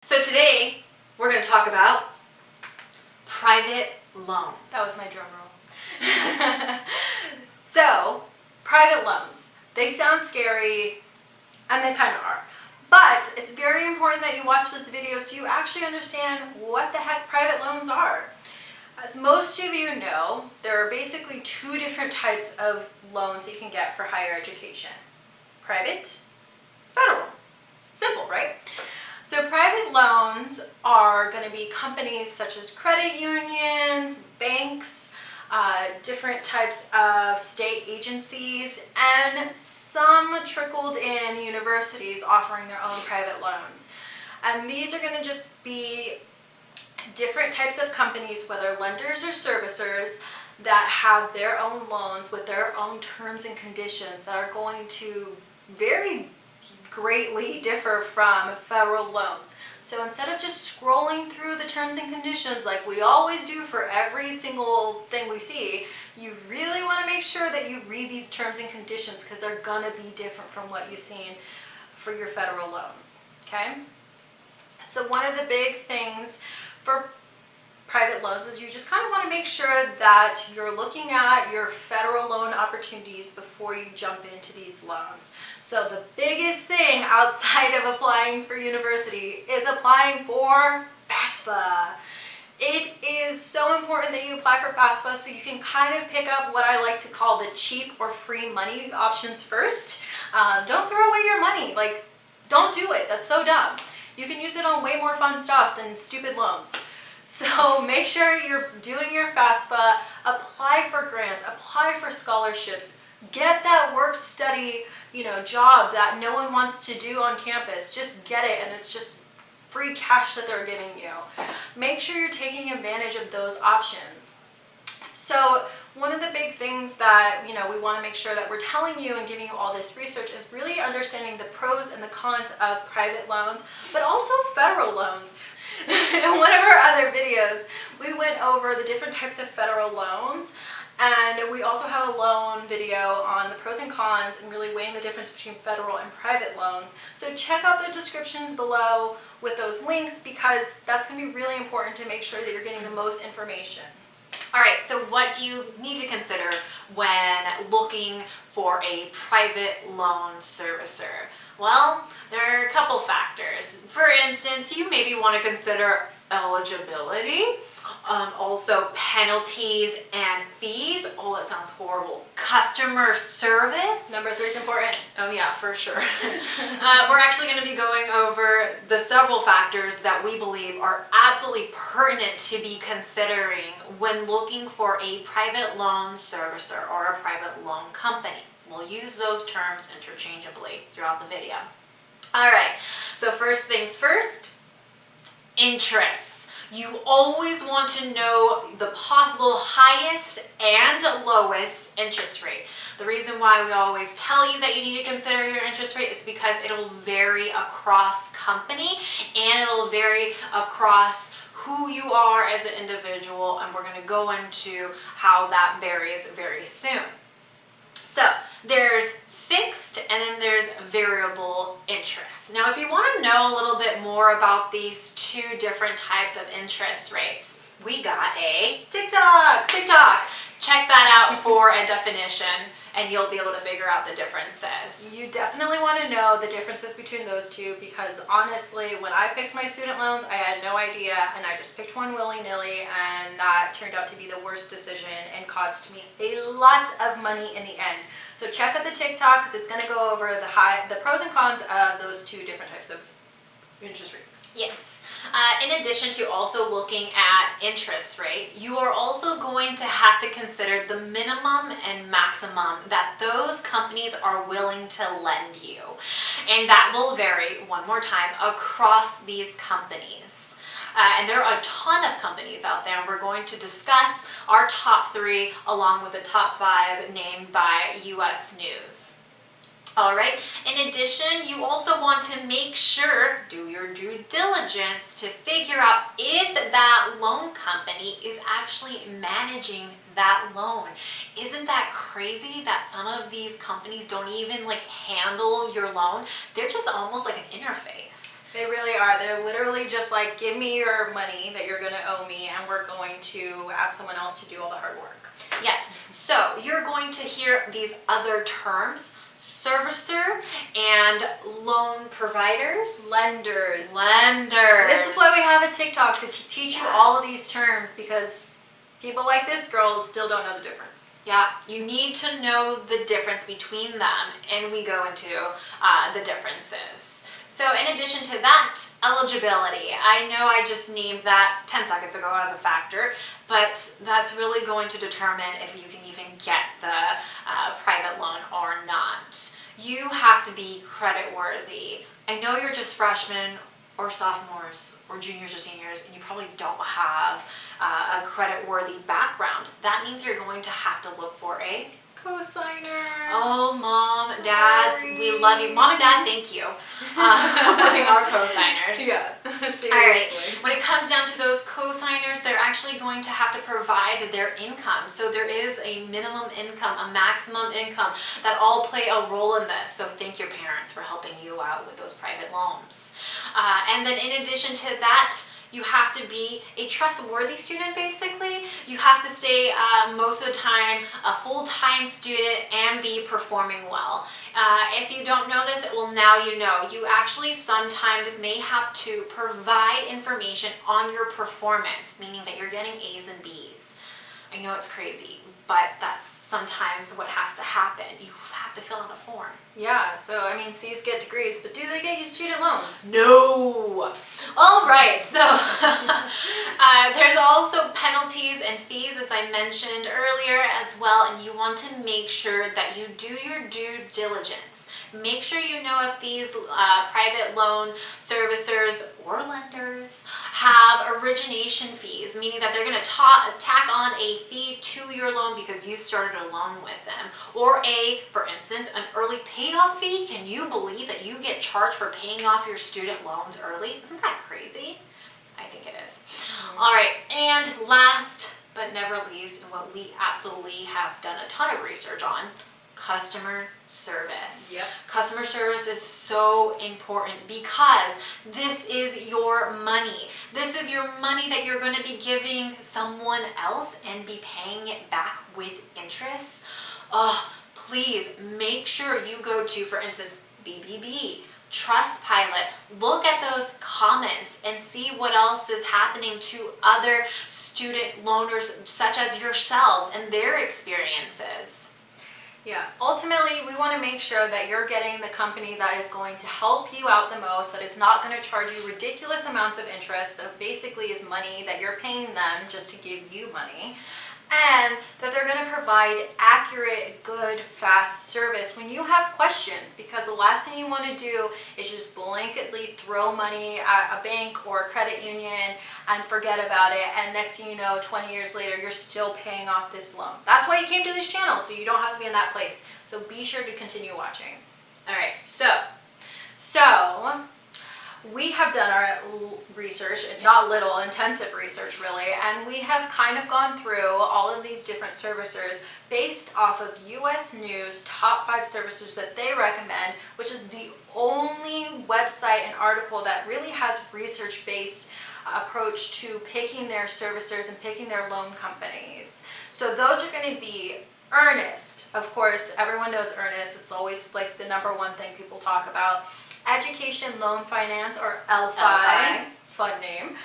So today we're going to talk about private loans. That was my drum roll. So, private loans. They sound scary, and they kind of are. But it's very important that you watch this video so you actually understand what the heck private loans are. As most of you know, there are basically two different types of loans you can get for higher education. Private, federal. Simple, right? So private loans are going to be companies such as credit unions, banks, different types of state agencies, and some trickled in universities offering their own private loans. And these are going to just be different types of companies, whether lenders or servicers, that have their own loans with their own terms and conditions that are going to very greatly differ from federal loans. So instead of just scrolling through the terms and conditions like we always do for every single thing we see, you really want to make sure that you read these terms and conditions because they're going to be different from what you've seen for your federal loans. Okay? So one of the big things for private loans is you just kind of want to make sure that you're looking at your federal loan opportunities before you jump into these loans. So the biggest thing outside of applying for university is applying for FAFSA. It is so important that you apply for FAFSA so you can kind of pick up what I like to call the cheap or free money options first. Don't throw away your money. Don't do it. That's so dumb. You can use it on way more fun stuff than stupid loans. So make sure you're doing your FAFSA, apply for grants, apply for scholarships, get that work-study, job that no one wants to do on campus. Just get it, and it's just free cash that they're giving you. Make sure you're taking advantage of those options. So one of the big things that we want to make sure that we're telling you and giving you all this research is really understanding the pros and the cons of private loans, but also federal loans. In one of our other videos, we went over the different types of federal loans, and we also have a loan video on the pros and cons and really weighing the difference between federal and private loans. So check out the descriptions below with those links because that's going to be really important to make sure that you're getting the most information. All right, so what do you need to consider when looking for a private loan servicer? Well, there are a couple factors. For instance, you maybe want to consider eligibility, also penalties and fees. Oh, that sounds horrible. Customer service. Number 3 is important. Oh yeah, for sure. We're actually going to be going over the several factors that we believe are absolutely pertinent to be considering when looking for a private loan servicer or a private loan company. We'll use those terms interchangeably throughout the video. All right, so first things first, interests. You always want to know the possible highest and lowest interest rate. The reason why we always tell you that you need to consider your interest rate is because it'll vary across company and it'll vary across who you are as an individual, and we're going to go into how that varies very soon. So there's fixed and then there's variable interest. Now, if you want to know a little bit more about these two different types of interest rates, we got a TikTok. Check that out for a definition and you'll be able to figure out the differences. You definitely want to know the differences between those two because honestly, when I picked my student loans, I had no idea and I just picked one willy-nilly and that turned out to be the worst decision and cost me a lot of money in the end. So check out the TikTok because it's going to go over the pros and cons of those two different types of interest rates. Yes. In addition to also looking at interest rate, you are also going to have to consider the minimum and maximum that those companies are willing to lend you. And that will vary, one more time, across these companies. And there are a ton of companies out there, and we're going to discuss our top 3 along with the top 5 named by U.S. News. All right. In addition, you also want to make sure, do your due diligence to figure out if that loan company is actually managing that loan. Isn't that crazy that some of these companies don't even like handle your loan? They're just almost like an interface. They really are. They're literally just like, give me your money that you're going to owe me, and we're going to ask someone else to do all the hard work. Yeah, so you're going to hear these other terms: servicer and loan providers. Lenders. Lenders. This is why we have a TikTok, to teach you all of these terms, because people like this girl still don't know the difference. Yeah, you need to know the difference between them, and we go into the differences. So in addition to that, eligibility. I know I just named that 10 seconds ago as a factor, but that's really going to determine if you can even get the private loan or not. You have to be credit worthy. I know you're just freshmen or sophomores or juniors or seniors, and you probably don't have a credit worthy background. That means you're going to have to look for a cosigner. Oh, mom, dads, we love you. Mom and dad, thank you for being our cosigners. Yeah, seriously. All right. When it comes down to those cosigners, they're actually going to have to provide their income. So there is a minimum income, a maximum income that all play a role in this. So thank your parents for helping you out with those private loans. And then in addition to that, you have to be a trustworthy student, basically. You have to stay most of the time a full-time student and be performing well. If you don't know this, well, now you know. You actually sometimes may have to provide information on your performance, meaning that you're getting A's and B's. I know it's crazy, but that's sometimes what has to happen. You have to fill out a form. Yeah, so I mean, C's get degrees, but do they get you student loans? No. All right, so there's also penalties and fees, as I mentioned earlier as well, and you want to make sure that you do your due diligence. Make sure you know if these private loan servicers or lenders have origination fees, meaning that they're going to tack on a fee to your loan because you started a loan with them. Or for instance, an early payoff fee. Can you believe that you get charged for paying off your student loans early? Isn't that crazy? I think it is. Mm-hmm. All right, and last but never least, and what we absolutely have done a ton of research on, customer service. Yep. Customer service is so important because this is your money. This is your money that you're going to be giving someone else and be paying it back with interest. Oh, please make sure you go to, for instance, BBB, Trustpilot. Look at those comments and see what else is happening to other student loaners such as yourselves and their experiences. Yeah, ultimately, we want to make sure that you're getting the company that is going to help you out the most, that is not going to charge you ridiculous amounts of interest, that basically is money that you're paying them just to give you money, and that they're going to provide accurate, good, fast service when you have questions, because the last thing you want to do is just blanketly throw money at a bank or a credit union and forget about it, and next thing you know, 20 years later, you're still paying off this loan. That's why you came to this channel, so you don't have to be in that place. So be sure to continue watching. All right, so we have done our research, Yes. not little, intensive research really, and we have kind of gone through all of these different servicers based off of US News top 5 servicers that they recommend, which is the only website and article that really has research-based approach to picking their servicers and picking their loan companies. So those are going to be Earnest. Of course, everyone knows Earnest. It's always like the number one thing people talk about. Education Loan Finance, or LFI, fun name.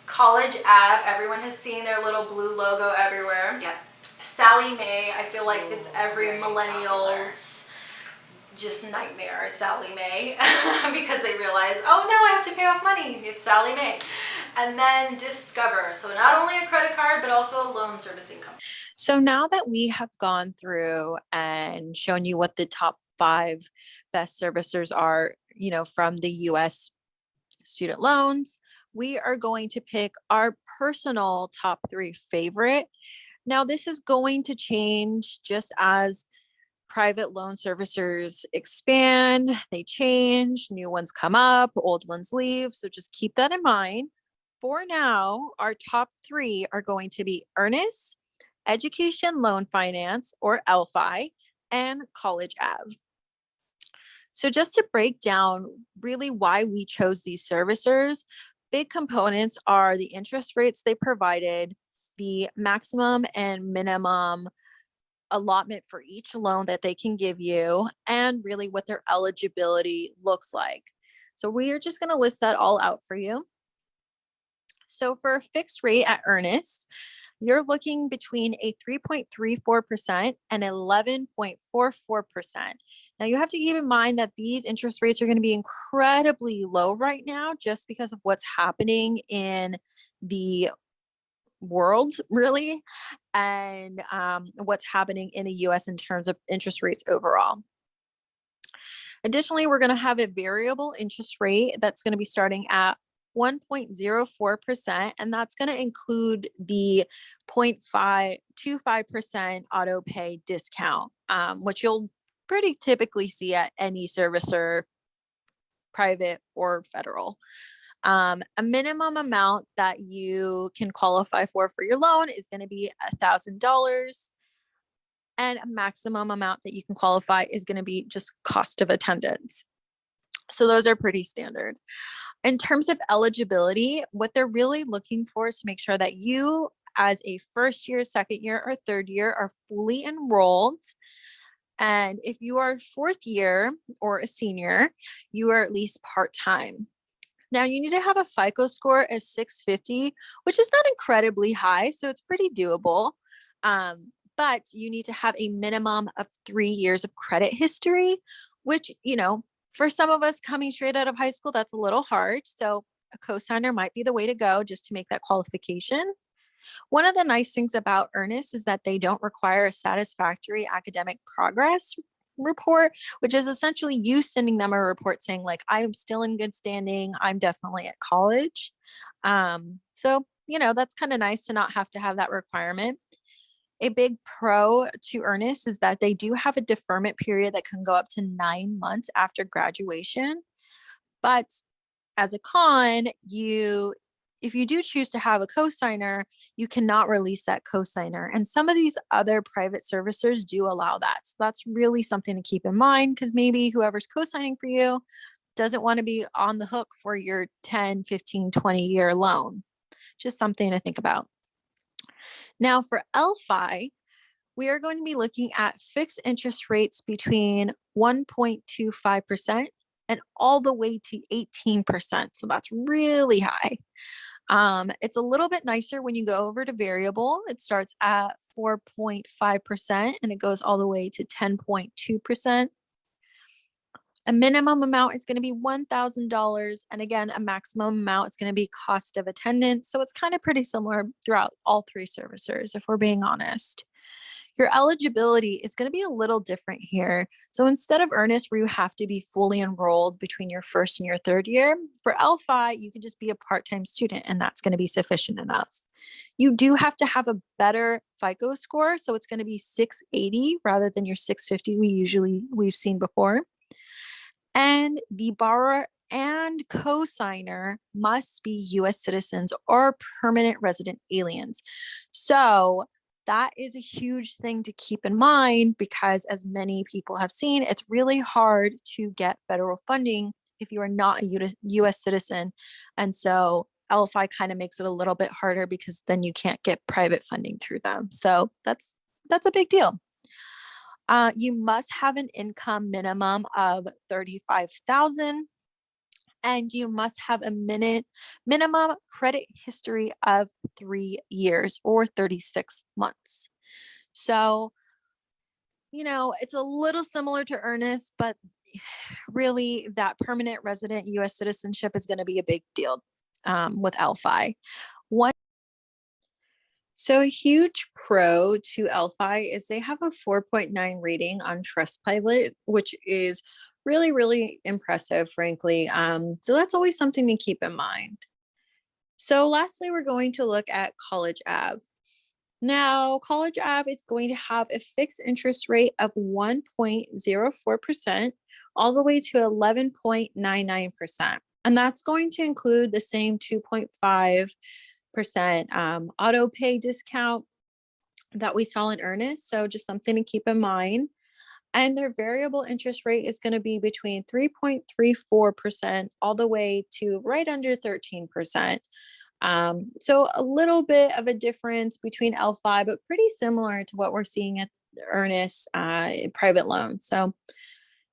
College Ave, everyone has seen their little blue logo everywhere. Yep. Sally Mae, I feel like it's every very millennial's just nightmare, Sally Mae, because they realize, oh no, I have to pay off money, it's Sally Mae. And then Discover, so not only a credit card, but also a loan servicing company. So now that we have gone through and shown you what the top 5 best servicers are, from the US student loans, we are going to pick our personal top 3 favorite. Now, this is going to change just as private loan servicers expand, they change, new ones come up, old ones leave. So just keep that in mind. For now, our top three are going to be Earnest, Education Loan Finance or ELFI, and College Ave. So just to break down really why we chose these servicers, big components are the interest rates they provided, the maximum and minimum allotment for each loan that they can give you, and really what their eligibility looks like. So we are just going to list that all out for you. So for a fixed rate at Earnest, you're looking between a 3.34% and 11.44%. Now you have to keep in mind that these interest rates are going to be incredibly low right now just because of what's happening in the world, really, and what's happening in the US in terms of interest rates overall. Additionally, we're going to have a variable interest rate that's going to be starting at 1.04%, and that's going to include the 0.525% auto pay discount, which you'll pretty typically see at any servicer, private or federal. A minimum amount that you can qualify for your loan is going to be $1,000, and a maximum amount that you can qualify is going to be just cost of attendance. So those are pretty standard. In terms of eligibility, what they're really looking for is to make sure that you, as a first year, second year, or third year, are fully enrolled. And if you are fourth year or a senior, you are at least part-time. Now you need to have a FICO score of 650, which is not incredibly high, so it's pretty doable. But you need to have a minimum of 3 years of credit history, which, for some of us coming straight out of high school, that's a little hard. So a cosigner might be the way to go just to make that qualification. One of the nice things about Earnest is that they don't require a satisfactory academic progress report, which is essentially you sending them a report saying like, I'm still in good standing, I'm definitely at college. So that's kind of nice to not have to have that requirement. A big pro to Earnest is that they do have a deferment period that can go up to 9 months after graduation. But as a con, if you do choose to have a cosigner, you cannot release that cosigner. And some of these other private servicers do allow that. So that's really something to keep in mind, because maybe whoever's cosigning for you doesn't want to be on the hook for your 10, 15, 20-year loan. Just something to think about. Now for ELFI, we are going to be looking at fixed interest rates between 1.25% and all the way to 18%. So that's really high. It's a little bit nicer when you go over to variable. It starts at 4.5% and it goes all the way to 10.2%. A minimum amount is going to be $1,000. And again, a maximum amount is going to be cost of attendance. So it's kind of pretty similar throughout all three servicers, if we're being honest. Your eligibility is going to be a little different here. So instead of Earnest, where you have to be fully enrolled between your first and your third year, for ELFI, you can just be a part-time student and that's going to be sufficient enough. You do have to have a better FICO score. So it's going to be 680 rather than your 650 we've seen before. And the borrower and cosigner must be US citizens or permanent resident aliens. So that is a huge thing to keep in mind, because as many people have seen, it's really hard to get federal funding if you are not a US citizen. And so LFI kind of makes it a little bit harder, because then you can't get private funding through them. So that's a big deal. You must have an income minimum of $35,000, and you must have a minimum credit history of 3 years or 36 months. So, it's a little similar to Earnest, but really that permanent resident US citizenship is going to be a big deal with ELFI. So a huge pro to ELFI is they have a 4.9 rating on Trustpilot, which is really, really impressive, frankly. So that's always something to keep in mind. So lastly, we're going to look at College Ave. Now, College Ave is going to have a fixed interest rate of 1.04% all the way to 11.99%. And that's going to include the same 2.5% auto pay discount that we saw in Earnest. So just something to keep in mind. And their variable interest rate is going to be between 3.34% all the way to right under 13%. So a little bit of a difference between L5, but pretty similar to what we're seeing at Earnest private loans. So,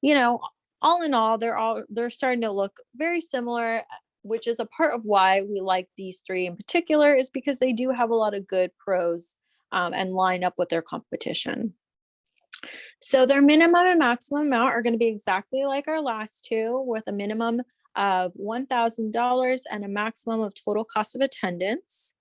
you know, all in all, they're starting to look very similar, which is a part of why we like these three in particular, is because they do have a lot of good pros and line up with their competition. So their minimum and maximum amount are going to be exactly like our last two, with a minimum of $1,000 and a maximum of total cost of attendance.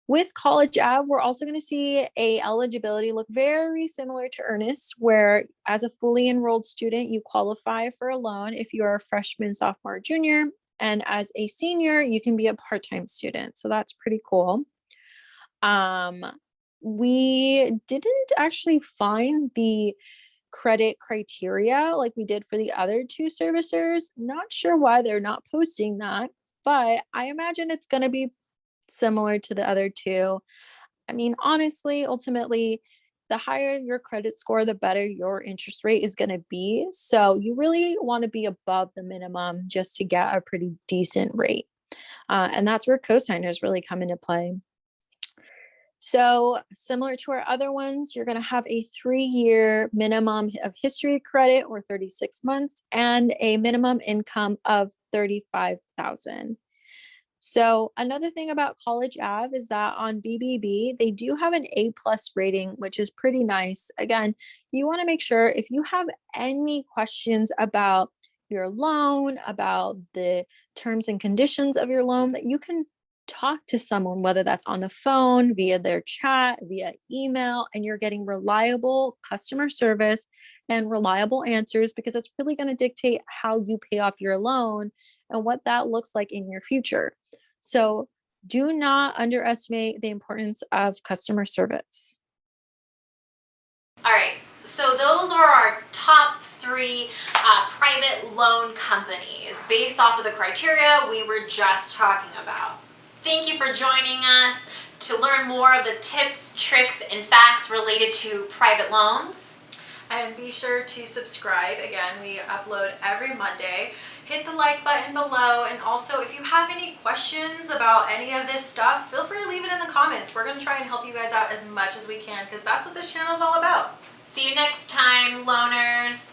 With College Ave, we're also going to see a eligibility look very similar to Earnest, where as a fully enrolled student, you qualify for a loan if you are a freshman, sophomore, junior, and as a senior, you can be a part-time student. So that's pretty cool. We didn't actually find the credit criteria like we did for the other two servicers. Not sure why they're not posting that, but I imagine it's going to be similar to the other two. I mean, honestly, ultimately, the higher your credit score, the better your interest rate is going to be. So you really want to be above the minimum just to get a pretty decent rate. And that's where cosigners really come into play. So similar to our other ones, you're going to have a 3-year minimum of history credit or 36 months and a minimum income of 35,000. So another thing about College Ave is that on BBB, they do have an A+ rating, which is pretty nice. Again, you want to make sure if you have any questions about your loan, about the terms and conditions of your loan, that you can talk to someone, whether that's on the phone, via their chat, via email, and you're getting reliable customer service and reliable answers, because it's really going to dictate how you pay off your loan and what that looks like in your future. So do not underestimate the importance of customer service. All right, so those are our top 3 private loan companies based off of the criteria we were just talking about. Thank you for joining us to learn more of the tips, tricks, and facts related to private loans. And be sure to subscribe. Again, we upload every Monday. Hit the like button below. And also, if you have any questions about any of this stuff, feel free to leave it in the comments. We're going to try and help you guys out as much as we can, because that's what this channel is all about. See you next time, loaners.